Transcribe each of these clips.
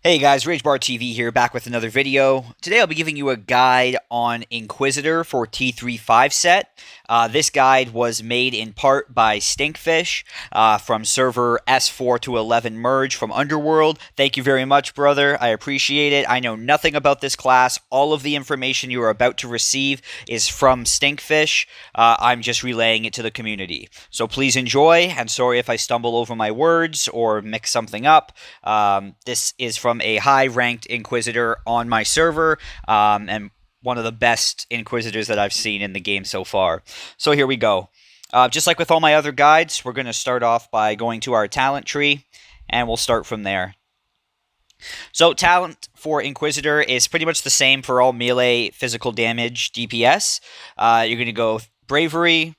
Hey guys, RageBarTV here, back with another video. Today I'll be giving you a guide on Inquisitor for T35 set. This guide was made in part by StinkFish from server S4-11 Merge from UnderWorld. Thank you very much, brother. I appreciate it. I know nothing about this class. All of the information you are about to receive is from StinkFish. I'm just relaying it to the community. So please enjoy, and sorry if I stumble over my words or mix something up. This is from a high-ranked Inquisitor on my server, and one of the best Inquisitors that I've seen in the game so far. So here we go. Just like with all my other guides, we're going to start off by going to our talent tree, and we'll start from there. So talent for Inquisitor is pretty much the same for all melee physical damage DPS. You're going to go Bravery,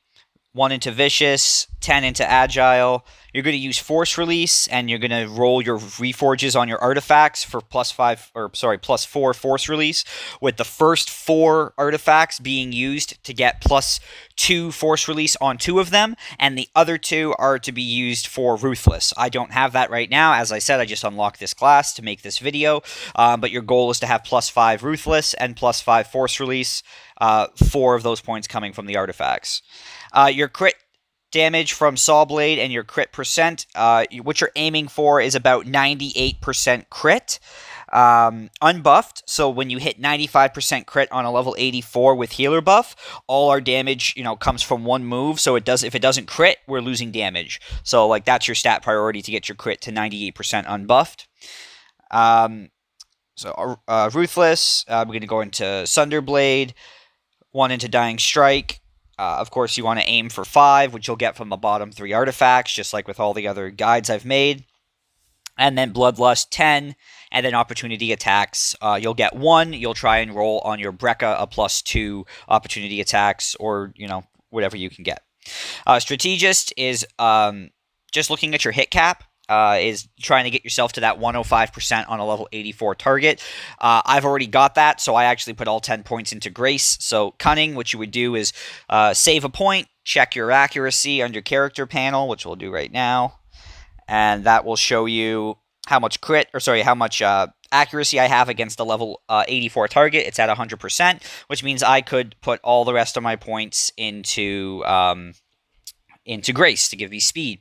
1 into Vicious, 10 into Agile. You're going to use Force Release, and you're going to roll your Reforges on your artifacts for +4 Force Release, with the first 4 artifacts being used to get +2 Force Release on 2 of them, and the other 2 are to be used for Ruthless. I don't have that right now. As I said, I just unlocked this class to make this video, but your goal is to have +5 Ruthless and +5 Force Release, 4 of those points coming from the artifacts. Your crit damage from Saw Blade and your crit percent, what you're aiming for is about 98% crit. Unbuffed, so when you hit 95% crit on a level 84 with healer buff, all our damage, comes from one move, so if it doesn't crit, we're losing damage. So, that's your stat priority to get your crit to 98% unbuffed. Ruthless, we're going to go into Sunderblade, 1 into Dying Strike. Of course, you want to aim for 5, which you'll get from the bottom 3 artifacts, just like with all the other guides I've made. And then Bloodlust, 10, and then Opportunity Attacks. You'll get 1. You'll try and roll on your Brekka a +2 Opportunity Attacks, or, whatever you can get. Strategist is just looking at your hit cap. Is trying to get yourself to that 105% on a level 84 target. I've already got that, so I actually put all 10 points into Grace. So Cunning, what you would do is save a point, check your accuracy under Character Panel, which we'll do right now, and that will show you how much accuracy I have against a level 84 target. It's at 100%, which means I could put all the rest of my points into Grace to give me speed.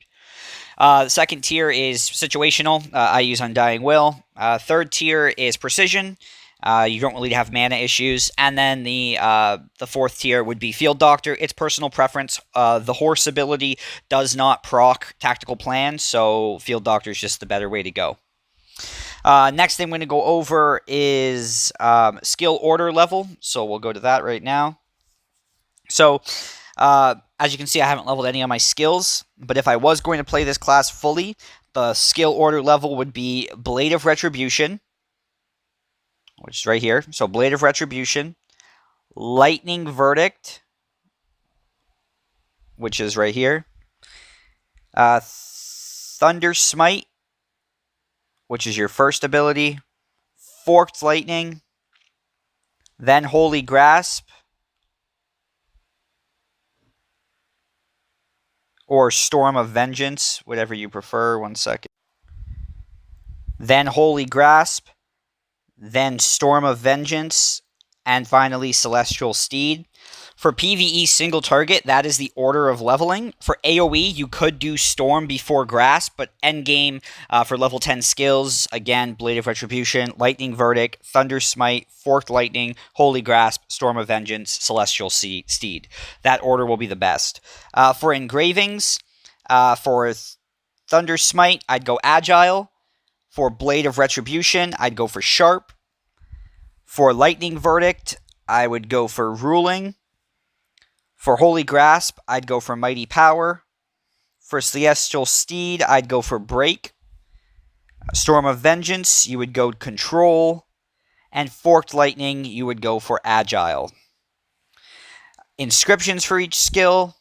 The second tier is situational. I use Undying Will. Third tier is precision. You don't really have mana issues. And then the fourth tier would be Field Doctor. It's personal preference. The horse ability does not proc tactical plan, so Field Doctor is just the better way to go. Next thing I'm going to go over is skill order level. So we'll go to that right now. So as you can see, I haven't leveled any of my skills, but if I was going to play this class fully, the skill order level would be Blade of Retribution, which is right here. So Blade of Retribution, Lightning Verdict, which is right here, Thundersmite, which is your first ability, Forked Lightning, then Holy Grasp, or Storm of Vengeance, whatever you prefer. 1 second. Then Holy Grasp, then Storm of Vengeance, and finally Celestial Steed. For PvE single target, that is the order of leveling. For AoE, you could do Storm before Grasp, but endgame for level 10 skills, again, Blade of Retribution, Lightning Verdict, Thundersmite, Forked Lightning, Holy Grasp, Storm of Vengeance, Celestial Steed. That order will be the best. For engravings, for Thundersmite, I'd go Agile. For Blade of Retribution, I'd go for Sharp. For Lightning Verdict, I would go for Ruling. For Holy Grasp, I'd go for Mighty Power. For Celestial Steed, I'd go for Break. Storm of Vengeance, you would go Control. And Forked Lightning, you would go for Agile. Inscriptions for each skill.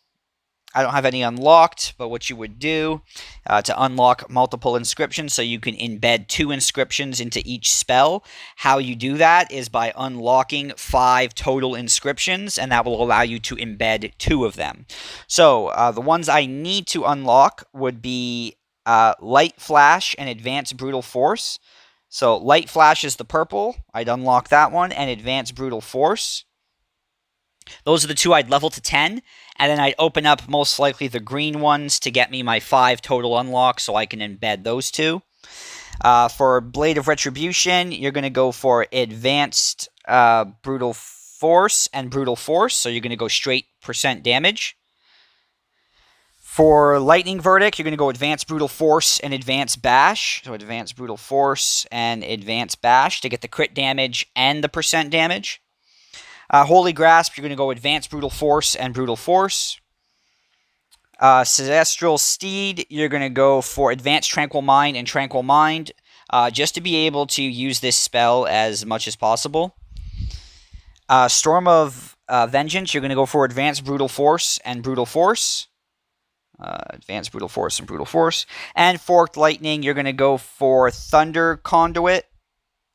I don't have any unlocked, but what you would do to unlock multiple inscriptions, so you can embed 2 inscriptions into each spell. How you do that is by unlocking 5 total inscriptions, and that will allow you to embed 2 of them. So the ones I need to unlock would be Light Flash and Advanced Brutal Force. So Light Flash is the purple. I'd unlock that one, and Advanced Brutal Force. Those are the two I'd level to 10, and then I'd open up most likely the green ones to get me my 5 total unlocks so I can embed those two. For Blade of Retribution, you're going to go for Advanced Brutal Force and Brutal Force, so you're going to go straight % damage. For Lightning Verdict, you're going to go Advanced Brutal Force and Advanced Bash. So Advanced Brutal Force and Advanced Bash to get the crit damage and the % damage. Holy Grasp, you're going to go Advanced Brutal Force and Brutal Force. Celestial Steed, you're going to go for Advanced Tranquil Mind and Tranquil Mind, just to be able to use this spell as much as possible. Storm of Vengeance, you're going to go for Advanced Brutal Force and Brutal Force. Advanced Brutal Force and Brutal Force. And Forked Lightning, you're going to go for Thunder Conduit.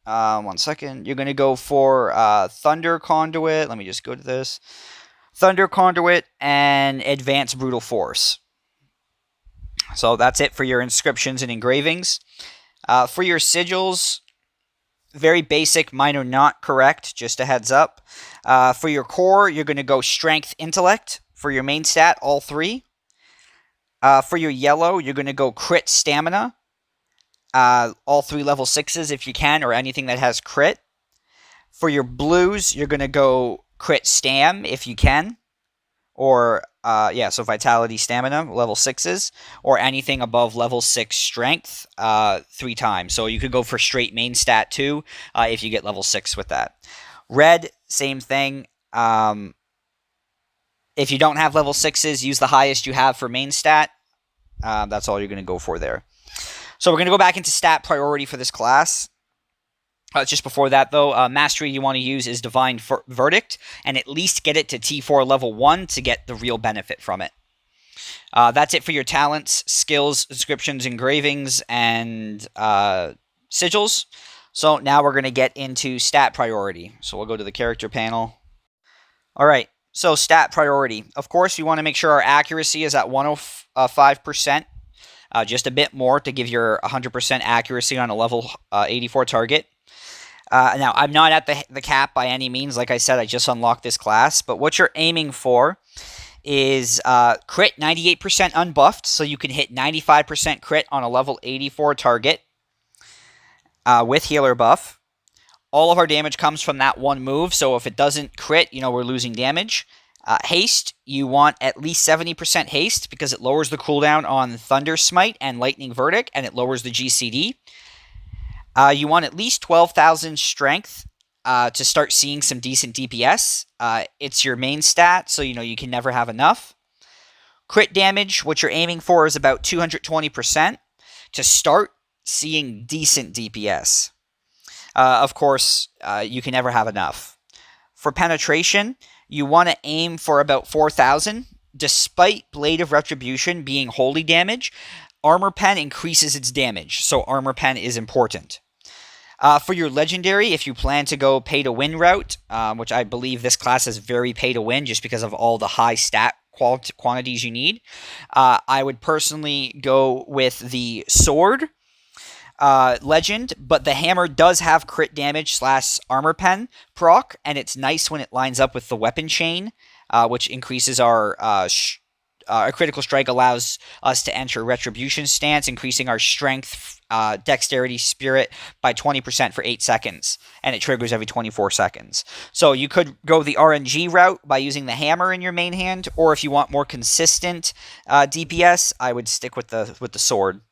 One second. You're going to go for Thunder Conduit. Let me just go to this. Thunder Conduit and Advanced Brutal Force. So that's it for your inscriptions and engravings. For your sigils, very basic, mine are not correct, just a heads up. For your core, you're going to go Strength, Intellect. For your main stat, all 3. For your yellow, you're going to go Crit, Stamina. All 3 level 6s if you can, or anything that has crit. For your blues, you're going to go Crit, Stam if you can. Or, so Vitality, Stamina, level 6s. Or anything above level 6 Strength 3 times. So you could go for straight main stat too, if you get level 6 with that. Red, same thing. If you don't have level 6s, use the highest you have for main stat. That's all you're going to go for there. So we're going to go back into stat priority for this class. Just before that, though, mastery you want to use is Divine Verdict, and at least get it to T4 level 1 to get the real benefit from it. That's it for your talents, skills, inscriptions, engravings, and sigils. So now we're going to get into stat priority. So we'll go to the character panel. All right, so stat priority. Of course, we want to make sure our accuracy is at 105%. Just a bit more to give your 100% accuracy on a level 84 target. Now, I'm not at the cap by any means. Like I said, I just unlocked this class. But what you're aiming for is crit 98% unbuffed. So you can hit 95% crit on a level 84 target with healer buff. All of our damage comes from that one move. So if it doesn't crit, we're losing damage. Haste, you want at least 70% haste because it lowers the cooldown on Thundersmite and Lightning Verdict, and it lowers the GCD. You want at least 12,000 strength to start seeing some decent DPS. It's your main stat, so you can never have enough. Crit damage, what you're aiming for is about 220% to start seeing decent DPS. Of course, you can never have enough. For penetration, you want to aim for about 4,000. Despite Blade of Retribution being holy damage, Armor Pen increases its damage, so Armor Pen is important. For your Legendary, if you plan to go pay-to-win route, which I believe this class is very pay-to-win just because of all the high stat quantities you need, I would personally go with the Sword Legend, but the Hammer does have crit damage / Armor Pen proc, and it's nice when it lines up with the Weapon Chain, which increases our critical strike, allows us to enter Retribution stance, increasing our strength, dexterity, spirit by 20% for 8 seconds, and it triggers every 24 seconds. So you could go the RNG route by using the Hammer in your main hand, or if you want more consistent DPS, I would stick with the Sword.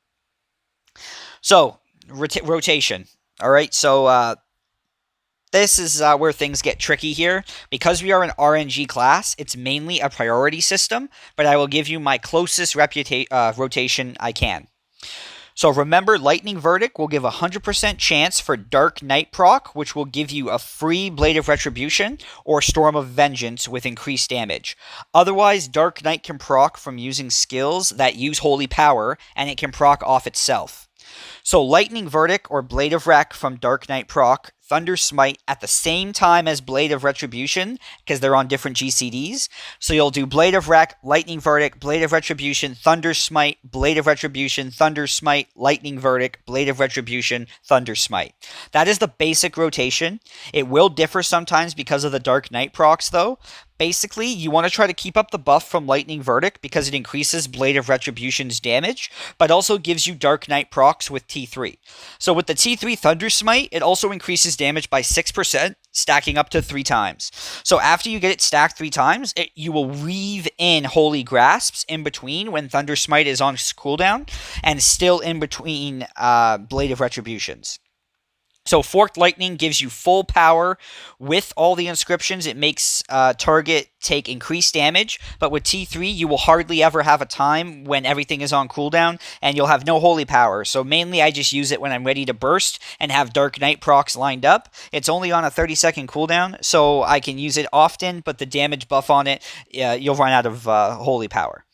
So, rotation. All right, so this is where things get tricky here. Because we are an RNG class, it's mainly a priority system, but I will give you my closest rotation I can. So remember, Lightning Verdict will give a 100% chance for Dark Knight proc, which will give you a free Blade of Retribution or Storm of Vengeance with increased damage. Otherwise, Dark Knight can proc from using skills that use Holy Power, and it can proc off itself. So Lightning Verdict or Blade of Ret from Dark Knight proc, Thundersmite at the same time as Blade of Retribution, because they're on different GCDs. So you'll do Blade of Ret, Lightning Verdict, Blade of Retribution, Thundersmite, Blade of Retribution, Thundersmite, Lightning Verdict, Blade of Retribution, Thundersmite. That is the basic rotation. It will differ sometimes because of the Dark Knight procs, though. Basically, you want to try to keep up the buff from Lightning Verdict because it increases Blade of Retribution's damage, but also gives you Dark Knight procs with T3. So with the T3 Thundersmite, it also increases damage by 6%, stacking up to 3 times. So after you get it stacked 3 times, you will weave in Holy Grasps in between when Thundersmite is on cooldown, and still in between Blade of Retributions. So Forked Lightning gives you full power with all the inscriptions. It makes target take increased damage, but with T3, you will hardly ever have a time when everything is on cooldown, and you'll have no holy power. So mainly I just use it when I'm ready to burst and have Dark Knight procs lined up. It's only on a 30-second cooldown, so I can use it often, but the damage buff on it, you'll run out of holy power.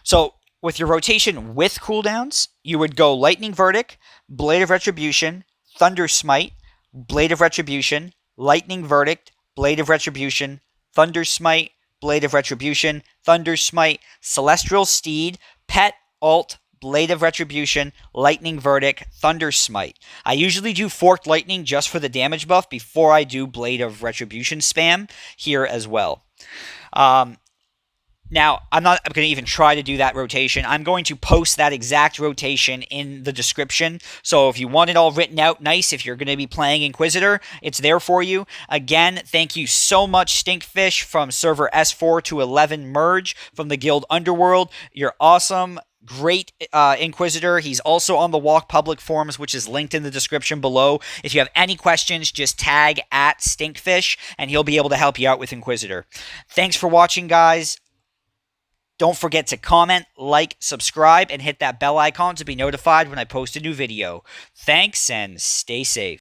So with your rotation with cooldowns, you would go Lightning Verdict, Blade of Retribution, Thundersmite, Blade of Retribution, Lightning Verdict, Blade of Retribution, Thundersmite, Blade of Retribution, Thundersmite, Celestial Steed, Pet, Alt, Blade of Retribution, Lightning Verdict, Thundersmite. I usually do Forked Lightning just for the damage buff before I do Blade of Retribution spam here as well. Now, I'm not going to even try to do that rotation. I'm going to post that exact rotation in the description. So if you want it all written out nice, if you're going to be playing Inquisitor, it's there for you. Again, thank you so much, StinkFish from server S4-11 Merge from the guild UnderWorld. You're awesome. Great Inquisitor. He's also on the WoK public forums, which is linked in the description below. If you have any questions, just tag at StinkFish, and he'll be able to help you out with Inquisitor. Thanks for watching, guys. Don't forget to comment, like, subscribe, and hit that bell icon to be notified when I post a new video. Thanks, and stay safe.